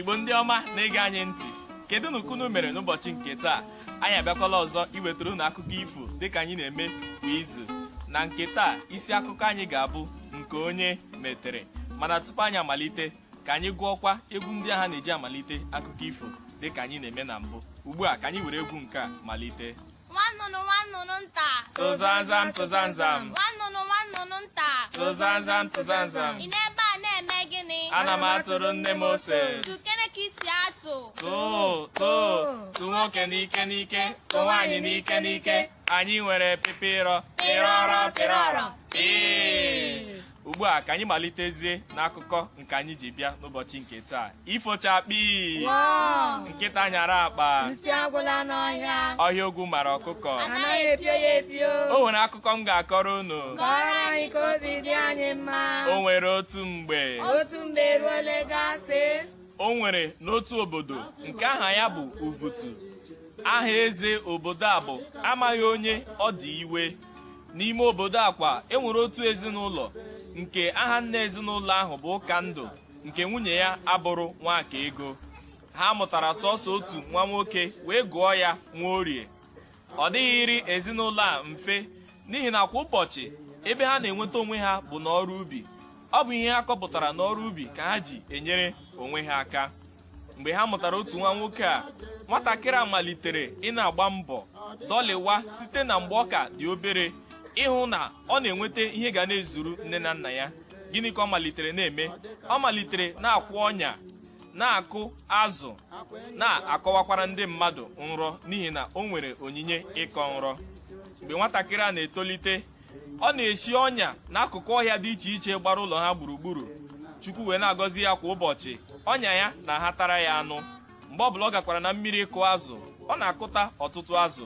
Igbo ndị ọma na-ege anyị ntị, kedu na unu mere n'ụbọchị nke taa? Anyị abịakwala ọzọ iwetara unu akụkọ ifo dịka anyị na-eme kwa izu. Na nke taa, isi akụkọ anyị ga-abụ nke onye metere. Mana tupu anyị amalite, ka anyị gụọkwa egwu ndị agha na-eji amalite akụkọ ifo dịka anyị na-eme na mbụ. Ugbu a ka anyị were egwu nke a malite. Nwannụnụ nta, tụzanzam tụzanzam, nwannụnụ nta, tụzanzam tụzanzam. ị n'ebe a na-eme gịnị? Ana m atụrụ nne m ose. Tụkere ka iti atụ. Tụ nwoke n'ike n'ike, tụ nwaanyị n'ike n'ike. Anyị nwere pịpịrọ Pịrọrọ. Ugbu a ka anyị malitezie n'akụkọ nke anyị ji bịa n'ụbọchị nke taa. Ifochakpi, nkịta nyara akpa, Nsị agwụla n'ọhịa, ọhịa ogwu mara ọkụkọ. anaghị epio ya epio. O nwere akụkọ m ga-akọrọ unu. Kọrọ anyị ka obi dị anyị mma. O nwere otu mgbe, Otu mgbe ruole gafee. o nwere n'otu obodo nke aha ya bụ Uvutu. Aha eze obodo a bụ amaghị onye ọ dị iwe. N'ime obodo akwa enwere otu ezinụlọ nke aha nna ezinụlọ ahụ bụ Ụkandụ, nke nwunye ya abụrụ Nwaka Ego. Ha mụtara sọsọ otu nwa nwoke wee gụọ ya Nwaorie. Ọ dịghịrị ezinụlọ a mfe n'ihi na kwa ụbọchị ebe ha na-enweta onwe ha bụ n'ọrụ ubi. Ọ bụ ihe ha kọpụtara n'ọrụ ubi ka ha ji enyere onwe ha aka. Mgbe ha mụtara otu nwa nwoke a, nwatakịrị a malitere ị na-agba mbọ dọlịwa site na mgbe ọ ka dị obere ịhụ na ọ na-enweta ihe ga na-ezuru nne na nna ya. Gịnị ka ọ malitere na-eme? Ọ malitere na-akwụ ọnya, na-akụ azụ, na-akọwakwara ndị mmadụ nrọ n'ihi na o nwere onyinye ịkọ nrọ. Mgbe nwatakịrị a na-etolite, ọ na-esi ọnya n'akụkụ ọhịa dị iche iche gbara ụlọ ha gburugburu. Chukwu wee na-agọzi ya kwa ụbọchị. Ọnya ya na-ahatara ya anụ. Mgbe ọbụla ọ gakwara na mmiri ịkụ azụ, ọ na-akụta ọtụtụ azụ.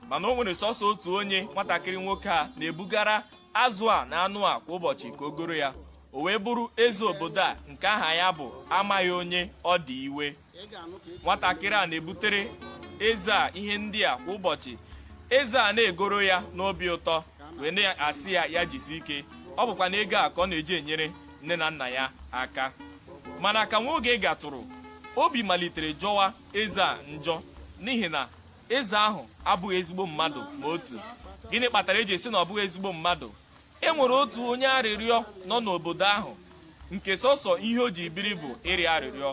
Mana o nwere sọsọ otu onye nwatakịrị nwoke a na-ebugara azụ a na anụ a kwa ụbọchị ka o goro ya. O wee bụrụ eze obodo a nke aha ya bụ amaghị onye ọ dị iwe. Nwatakịrị a na-ebutere eze a ihe ndị a kwa ụbọchị. Eze a na-egoro ya n'obi ụtọ wee na-asị ya jisi ike. Ọ bụkwa na ego a ka ọ na-eji enyere nne na nna ya aka. Mana ka nwa oge gatụrụ, obi malitere jọwa eze a njọ n'ihi na eze ahụ abụghị ezigbo mmadụ ma otu. Gịnị kpatara eji esi na ọ bụghị ezigbo mmadụ? E nwere otu onye arịrịọ nọ n'obodo ahụ nke sọsọ ihe o ji biri bụ ịrịọ arịrịọ.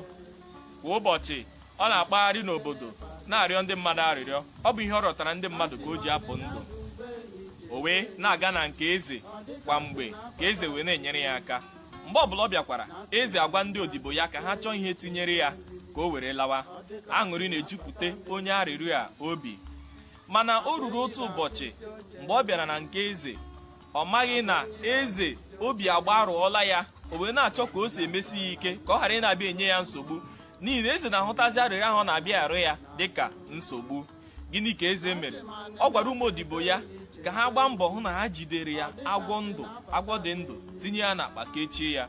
Kwa ụbọchị ọ na-akpagharị n'obodo na-arịọ ndị mmadụ arịrịọ. Ọ bụ ihe ọ rịọtara ndị mmadụ ka o ji apụ ndụ. O wee na-aga na nke eze kwa mgbe ka eze wee na-enyere ya aka. Mgbe ọbụla ọ bịakwara, eze agwa ndị odibo ya ka ha chọọ ihe tinyere ya ka o were lawa. Aṅụrị na-ejupụta onye arịrịọ a obi. Mana o ruru otu ụbọchị mgbe ọ bịara na nke eze, ọ maghị na eze obi agbarụọla ya. O wee na-achọ ka o si emesi ya ike ka ọ ghara ị na-abịa enye ya nsogbu n'ihi na eze na-ahụtazi arịrịọ ahụ na-abịa arụ ya dịka nsogbu. Gịnị ka eze mere? Ọ gwara ụmụ odibo ya ka ha gbaa mbọ hụ na ha jidere ya agwọ dị ndụ tinye ya n'akpa kechie ya.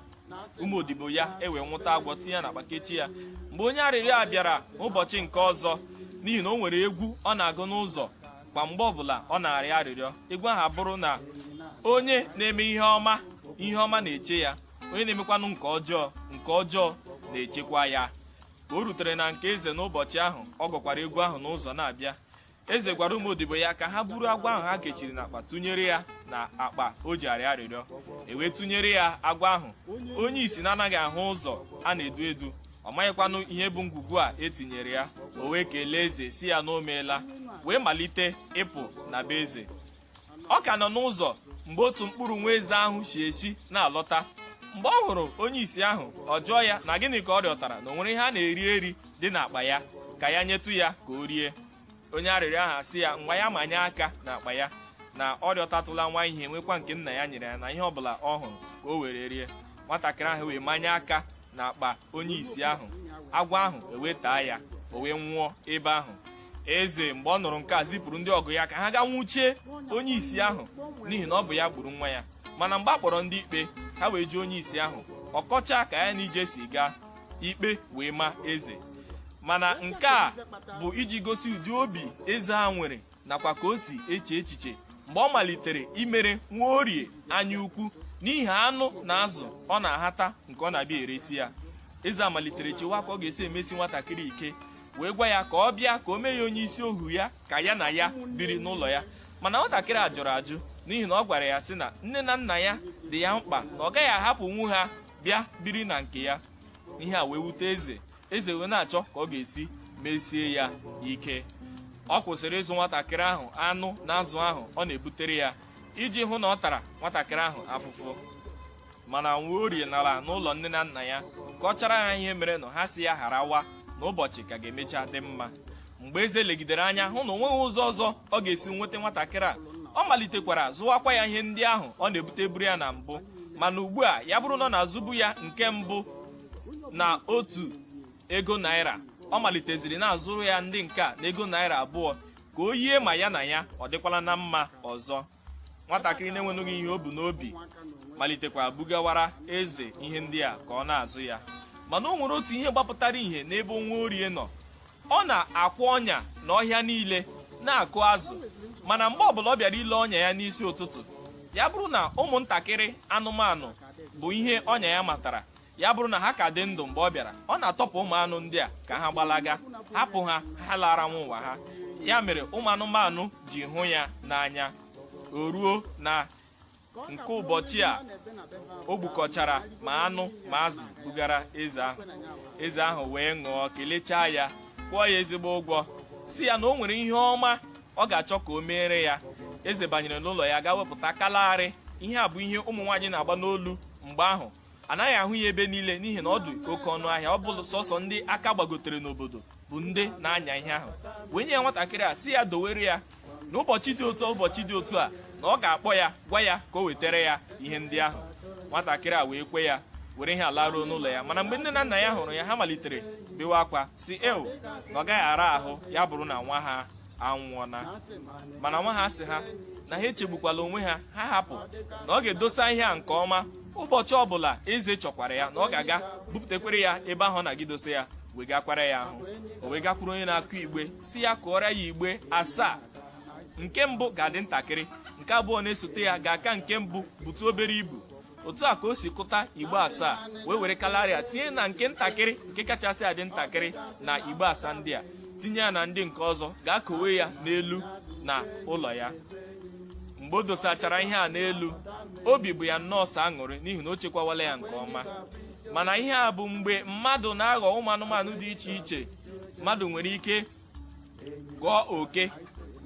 Ụmụ odibo ya ewee nwụta agwọ tinye ya n'akpa kechie ya. Mgbe onye arịrịọ a bịara ụbọchị nke ọzọ, n'ihi na o nwere egwu ọ na-agụ n'ụzọ kwa mgbe ọbụla ọ na-arịọ arịrịọ. Egwu ahụ abụrụ na onye na-eme ihe ọma na-eche ya, onye na-emekwanụ nke ọjọọ na-echekwa ya. Ka o rutere na nke eze n'ụbọchị ahụ, ọ gụkwara egwu ahụ n'ụzọ na-abịa. Eze gwara ụmụ odibo ya ka ha buru agwọ ahụ ha kechiri n'akpa tụnyere ya na akpa o ji arịọ arịrịọ. E wee tụnyere ya agwọ ahụ. Onye isi na-anaghị ahụ ụzọ a na-edu edu, ọ maghịkwanụ ihe bụ ngwugwu a etinyere ya. O wee kelee eze si ya na o meela, wee malite ịpụ na be eze. Ọ ka nọ n'ụzọ mgbe otu mkpụrụ nwa eze ahụ si esi na-alọta. Mgbe ọ hụrụ onye isi ahụ, ọ jụọ ya na gịnị ka ọ rịọtara, na o nwere ihe a na-eri eri dị n'akpa ya ka ya nyetụ ya ka o rie. Onye arịrịọ ahụ asị ya nwa ya manye aka n'akpa ya na ọ rịọtatụla nwa ihe nwekwa nke nna ya nyere ya na ihe ọbụla ọ hụrụ ka o were rie. Nwatakịrị ahụ wee manye aka n'akpa onye isi ahụ. Agwọ ahụ ewetaa ya, o wee nwụọ ebe ahụ. Eze mgbe ọ nụrụ nke a zipụrụ ndị ọgụ ya ka ha gaa nwụchie onye isi ahụ n'ihi na ọ bụ ya gburu nwa ya. Mana mgbe a kpọrọ ndị ikpe, ha wee jụọ onye isi ahụ ọkọcha ka ya na ije si gaa, ikpe wee ma eze. Mana nke a bụ iji gosi ụdị obi eze a nwere nakwa ka o si eche echiche mgbe ọ malitere imere Nwaorie anya ukwu n'ihi anụ na azụ ọ na-ahata nke ọ na-abịa eresi ya. eze amalitere chewa ka ọ ga-esi emesi nwatakịrị ike, wee gwa ya ka ọ bịa ka o mee ya onye isi ohu ya ka ya na ya biri n'ụlọ ya. Mana nwatakịrị a jụrụ ajụ n'ihi na ọ gwara ya sị na nne na nna ya dị ya mkpa na ọ gaghị ahapụ nwu ha bịa biri na nke ya. Ihe a wee wute eze wee na-achọ ka ọ ga-esi mesie ya ike. Ọ kwụsịrị ịzụ nwatakịrị ahụ anụ na azụ ahụ ọ na-ebutere ya iji hụ na ọ tara nwatakịrị ahụ afụfụ. Mana Nwaorie nara n'ụlọ nne na nna ya ka ọ chara ya ihe mere na ha si ya harawa na ụbọchị ka ga-emecha dị mma. Mgbe eze legidere anya hụ na o nweghị ụzọ ọzọ ọ ga-esi nweta nwatakịrị a, ọ malitekwara zụwakwa ya ihe ndị ahụ ọ na-ebute buru ya na mbụ. Mana ugbu a ya bụrụ na ọ na-azụbu ya nke mbụ na 1 ego naira, ọ maliteziri na-azụrụ ya ndị nke a na ego naira 2 ka o yie ma ya na ya ọ dịkwala na mma ọzọ. Nwatakịrị na-enweghị ihe o bu n'obi malitekwa bugawara eze ihe ndị a ka ọ na-azụ ya. Mana o nwere otu ihe gbapụtara ihe n'ebe Nwaorie nọ. Ọ na-akwụ ọnya n'ọhịa niile na-akụ azụ, mana mgbe ọbụla ọ bịara ile ọnya ya n'isi ụtụtụ, ya bụrụ na ụmụntakịrị anụmanụ bụ ihe ọnya ya matara, ya bụrụ na ha ka dị ndụ mgbe ọ bịara, ọ na-atọpụ ụmụ anụ ndị a ka ha gbalaga, hapụ ha lara ụwa ha. Ya mere ụmụ anụmanụ ji hụ ya n'anya. O ruo na nke ụbọchị a o gbukọchara ma anụ ma azụ bugara eze ahụ. Eze ahụ wee ṅụọ kelechaa ya, kwụọ ya ezigbo ụgwọ, si ya na o nwere ihe ọma ọ ga-achọ ka o meere ya. Eze banyere n'ụlọ ya ga wepụta kalagharị. Ihe a bụ ihe ụmụ nwaanyị na-agba n'olu mgbe ahụ. Anaghị ahụ ya ebe niile n'ihi na ọ dị oke ọnụ ahịa. Ọ bụrụ sọsọ ndị aka gbagotere n'obodo bụ ndị na-anya ihe ahụ. Wee nye ya nwatakịrị a si ya dowere ya n'ụbọchị dị otu a na ọ ga-akpọ ya gwa ya ka o wetara ya ihe ndị ahụ. Nwatakịrị a wee kwe ya, were ihe ala ruo n'ụlọ ya. Mana mgbe nne na nna ya hụrụ ya, ha malitere bewe akwa si eo na ọ gaghị ara ahụ ya bụrụ na nwa ha anwụọna. Mana nwa ha sị ha na ha echegbukwala onwe ha, ha hapụ na ọ ga-edosa ihe a nke ọma. Ụbọchị ọbụla eze chọkwara ya na ọ ga-aga bupụtakwere ya ebe ahụ ọ na-agidose ya, wegakwara ya ahụ. O wee gakwuru onye na-akụ igbe si ya kụọrọ ya igbe 7. Nke mbụ ga-adị ntakịrị, nke abụọ na-esote ya ga-aka nke mbụ bụtụ obere ibu. Otu a ka o si kụta igbe 7 wee were kalagharị tinye na nke ntakịrị, nke kachasị adị ntakịrị na igbe 7 ndị a, tinye ya na ndị nke ọzọ, ga-kowe ya n'elu na ụlọ ya. Mgbe o dosachara ihe a n'elu, obi bụ ya nnọọ sọ aṅụrị n'ihi na o chekwawala ya nke ọma. Mana ihe a bụ mgbe mmadụ na-aghọ ụmụ anụmanụ dị iche iche. Mmadụ nwere ike ghọọ oke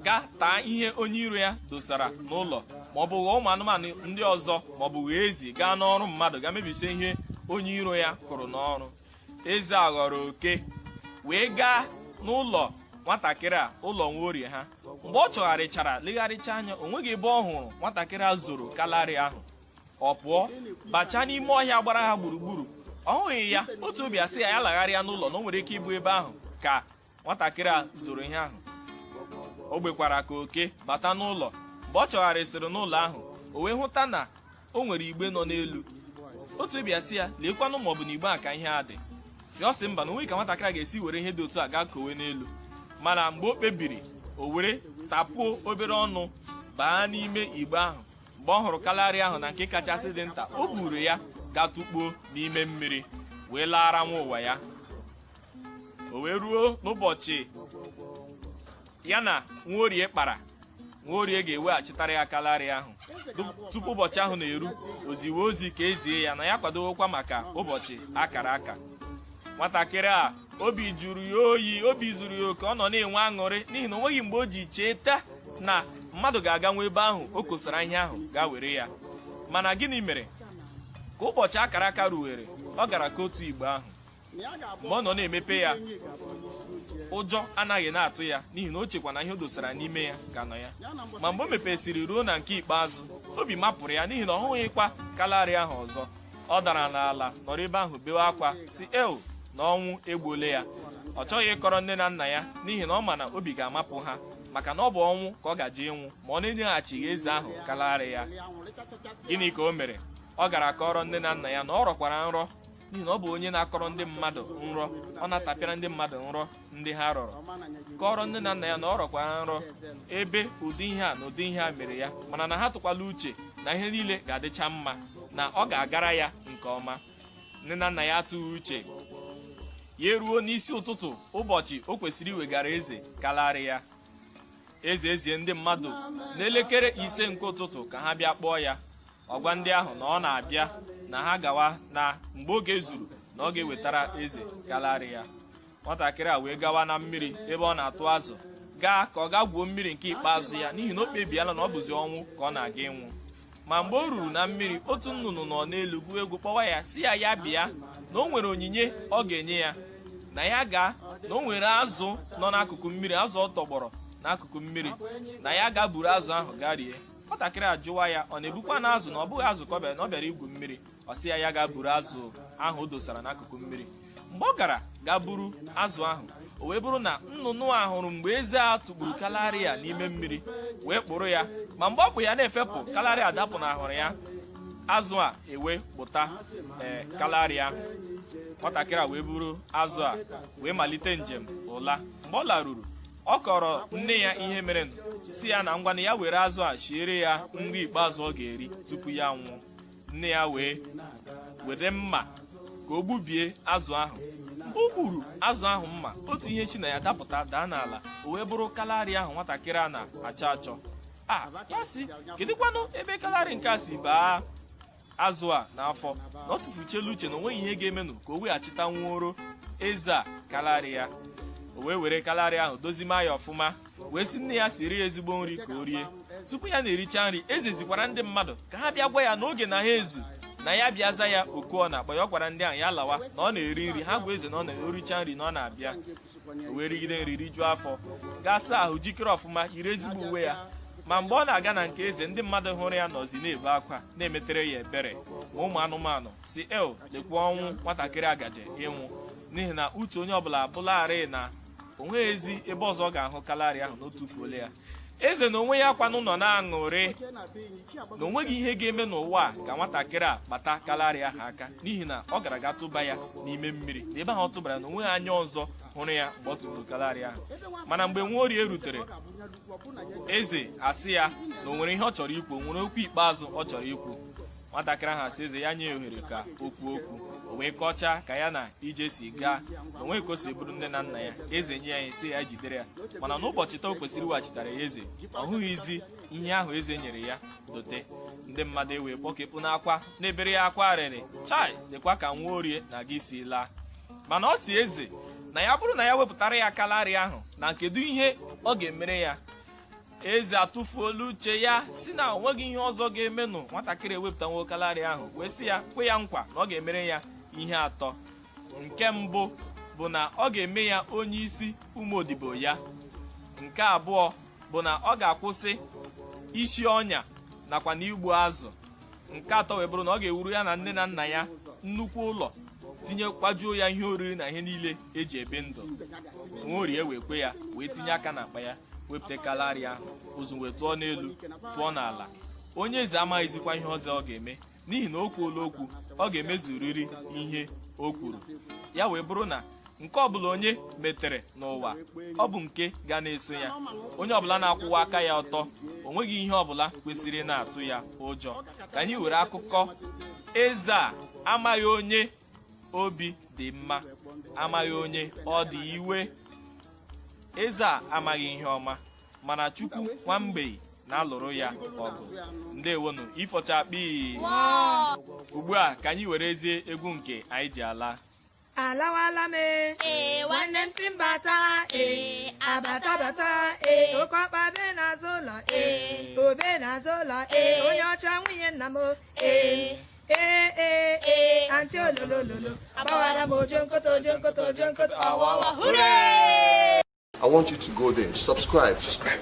ga taa ihe onye iro ya dosara n'ụlọ, maọbụ ghọọ ụmụ anụmanụ ndị ọzọ, maọbụ ghọọ ezi gaa n'ọrụ mmadụ ga mebisie ihe onye iro ya kụrụ n'ọrụ. Eze a ghọrọ oke wee gaa n'ụlọ nwatakịrị a, ụlọ Nwaorie ha. Mgbe ọ chọgharịchara legharịcha anya, o nweghị ebe ọ hụrụ nwatakịrị a zoro kalagharị ahụ. Ọ pụọ bachaa n'ime ọhịa gbara ha gburugburu, ọ hụghị ya. Otu obi asị ya lagharịa n'ụlọ na o nwere ike ịbụ ebe ahụ ka nwatakịrị a zoro ihe ahụ. O gbekwara ka oke bata n'ụlọ. Mgbe ọ chọgharịsịrị n'ụlọ ahụ, o wee hụta na o nwere igbe nọ n'elu. Otu obi asị ya leekwanụ maọbụ na igbe a ka ihe a dị. Ya ọ sị mba na onwe ka nwatakịrị a ga-esi were ihe dị otu a gaa kowe n'elu. Mana mgbe o kpebiri, o were tapuo obere ọnụ baa n'ime igbe ahụ. Mgbe ọ hụrụ kalagharị ahụ na nke kachasị dị nta, o buru ya gaa tụkpuo n'ime mmiri wee laara nwa ụwa ya. O wee ruo n'ụbọchị ya na Nwaorie kpara, Nwaorie ga-eweghachitara ya kalagharị ahụ. Tupu ụbọchị ahụ na-eru, o ziwe ozi ka ezie ya na ya kwadowekwa maka ụbọchị akara aka. Nwatakịrị a obi juru ya oyi, obi zuru ya oke, ọ nọ na-enwe aṅụrị n'ihi na o nweghị mgbe o ji cheta na mmadụ ga-aga nwa ebe ahụ o kosara ihe ahụ gaa were ya. Mana gịnị mere? Ka ụbọchị akara aka ruwere, ọ gara ka otu igbe ahụ. Mgbe ọ nọ na-emepe ya, ụjọ anaghị na-atụ ya n'ihi na o chekwa na ihe o dosara n'ime ya ga-anọ ya. Ma mgbe o mepesịrị ruo na nke ikpeazụ, obi mapụrụ ya n'ihi na ọ hụghịkwa kalagharị ahụ ọzọ. Ọ dara n'ala nọrọ ebe ahụ bewe akwa si eo na ọnwụ egbuole ya. Ọ chọghị ịkọrọ nne na nna ya n'ihi na ọ ma na obi ga-amapụ ha, maka na ọ bụ ọnwụ ka ọ gaje ịnwụ ma ọ na-enyeghachighị eze ahụ kalagharị ya. Gịnị ka o mere? Ọ gara kọrọ nne na nna ya na ọ rọkwara nrọ n'ihi na ọ bụ onye na-akọrọ ndị mmadụ nrọ. Ọ na-atapịara ndị mmadụ nrọ ndị ha rọrọ. Kọrọ nne na nna ya na ọ rọkwara nrọ ebe ụdị ihe a na ụdị ihe a mere ya, mana na ha tụkwala uche na ihe niile ga-adịcha mma, na ọ ga-agara ya nke ọma. Nne na nna ya atụghị uche ya eruo n'isi ụtụtụ ụbọchị o kwesịrị iwegara eze kalarị ya. Eze ezie ndị mmadụ n'elekere 5 nke ụtụtụ ka ha bịa kpọọ ya. Ọgwa ndị ahụ na ọ na-abịa, na ha gawa, na mgbe oge zuru na ọ ga-ewetara eze kalarị ya. Nwatakịrị a wee gawa na mmiri ebe ọ na-atụ azụ, gaa ka ọ gaa gwuo mmiri nke ikpeazụ ya, n'ihi na o kpebiela na ọ bụzi ọnwụ ka ọ na-aga ịnwụ. Ma mgbe o ruru na mmiri, otu nnụnụ nọ n'elu gụọ egwu kpọwa ya, si ya bịa na o nwere onyinye ọ ga-enye ya, na ya gaa na o nwere azụ nọ n'akụkụ mmiri, azụ ọ tọgbọrọ n'akụkụ mmiri, na ya gaa buru azụ ahụ gaa rie. Nwatakịrị ajụwa ya, ọ na-ebukwa na azụ na ọ bụghị azụ ka ọ bịara igwu mmiri. Ọ sị ya gaa buru azụ ahụ o dosara n'akụkụ mmiri. Mgbe ọ gara gaa buru azụ ahụ, o wee bụrụ na nnụnụ a hụrụ mgbe eze a tụgburu kalarị ya n'ime mmiri, wee kpụrụ ya. Ma mgbe ọ kpụ ya na-efepụ, kalarị a dapụ na ahụrụ ya. Azụ a ewe kpụta kalarị ahụ. Nwatakịrị a wee buru azụ a wee malite njem ụla. Mgbe ọ laruru, ọ kọrọ nne ya ihe mere, si ya na ngwana ya were azụ a shiere ya nri ikpeazụ ọ ga-eri tupu ya nwụọ. Nne ya wee were mma ka o gbubie azụ ahụ. Mgbe o gburu azụ ahụ mma, otu ihe chi na ya dapụta daa n'ala. O wee bụrụ kalarị ahụ nwatakịrị a na-achọ achọ. Ya sị, kedụkwanụ ebe kalarị nke a si baa azụ a n'afọ, na ọ tụfuchela uche na o nweghị ihe ga-emenụ ka o weghachita nwụoro eze a kalarị ya. O wee were kalarị ahụ dozima ya ọfụma, wee sị nne ya siri ya ezigbo nri ka o rie. Tupu ya na-ericha nri, eze zikwara ndị mmadụ ka ha bịa gwa ya n'oge na ha ezu, na ya bịa za ya oku ọ na-akpọ ya. Ọ gwara ndị ahụ ya lawa na ọ na-eri nri. Ha gwa eze na ọ na-ericha nri na ọ na-abịa. O wee rigide nri rijuo afọ, gaa saa ahụ, jikere ọfụma, yiri ezigbo uwe ya. Ma mgbe ọ na-aga na nke eze, ndị mmadụ hụrụ ya nọzi na-ebe akwa, na-emetere ya ebere. Ma ụmụ anụmanụ si, lekwa ọnwụ nwatakịrị agaje ịnwụ, n'ihi na uche onye ọbụla abụlarị na o nweghị ezi ebe ọzọ ọ ga-ahụ kalarị ahụ na o tufuola ya. Eze na onwe ya kwanụ nọ na-aṅụrị na o nweghị ihe ga-eme n'ụwa ka nwatakịrị a kpata kalarị ahụ aka, n'ihi na ọ gara ga tụba ya n'ime mmiri, na ebe ahụ ọ tụbara na onweghị anya ọzọ hụrụ ya mgbe ọ tụburu kalarị ahụ. Mana mgbe Nwaorie rutere, eze asị ya na o nwere ihe ọ chọrọ ikwu, o nwere okwu ikpeazụ ọ chọrọ ikwu. Nwatakịrị ahụ asị eze ya nye ya ohere ka o kwuo okwu. O wee kọchaa ka ya na ije si gaa, na onweghị ka o si bụrụ nne na nna ya. Eze nye ya isi ya jidere ya, mana n'ụbọchị taa o kwesịrị iweghachitara ya eze, ọ hụghịzi ihe ahụ eze nyere ya dote. Ndị mmadụ ewee kpọkepụ n'akwa, na-ebere ya akwa arịrị, chai, dịkwa ka Nwaorie na gị si laa. Mana ọ si eze na ya bụrụ na ya wepụtara ya kalarị ahụ, na kedu ihe ọ ga-emere ya. Eze atụfuola uche ya, si na o nweghị ihe ọzọ ga-emenụ nwatakịrị ewepụtanwo kalarị ahụ, wee sị ya kwe ya nkwa na ọ ga-emere ya ihe atọ. Nke mbụ bụ na ọ ga-eme ya onye isi ụmụ odibo ya. Nke abụọ bụ na ọ ga-akwụsị isi ọnya nakwa na igbu azụ. Nke atọ wee bụrụ na ọ ga-ewuru ya na nne na nna ya nnukwu ụlọ, kwajuo ya ihe oriri na ihe niile eji ebi ndụ. Nwaorie wee kwe ya, wee tinye aka n'akpa ya, wepụta kalarị ahụ, ozu wee tụọ n'elu, tụọ n'ala. Onye eze amaghịzikwa ihe ọzọ ọ ga-eme, n'ihi na o kwuola okwu, ọ ga-emezuriri ihe o kwuru. Ya wee bụrụ na nke ọbụla onye metere n'ụwa, ọ bụ nke ga na-eso ya. Onye ọbụla na-akwụwa aka ya ọtọ, o nweghị ihe ọbụla kwesịrị na-atụ ya ụjọ. Ka anyị were akụkọ eze a amaghị onye obi dị mma, amaghị onye ọ dị iwe. Eze a amaghị ihe ọma, mana Chukwu nwamgbei na-alụrụ ya ọgụ. Ndewonu, ịfọcha akpị. Ugbu a ka anyị were ezie egwu nke anyị ji ala. Alawala me, nwanne m si mbata, abata bata, oke ọkpa be n'azụ ụlọ, obe n'azụ ụlọ, onye ọcha nwunye nna m, anti ololololo, agbawara m ojo nkoto, ọwawa, hooray! I want you to go there. Subscribe. Subscribe.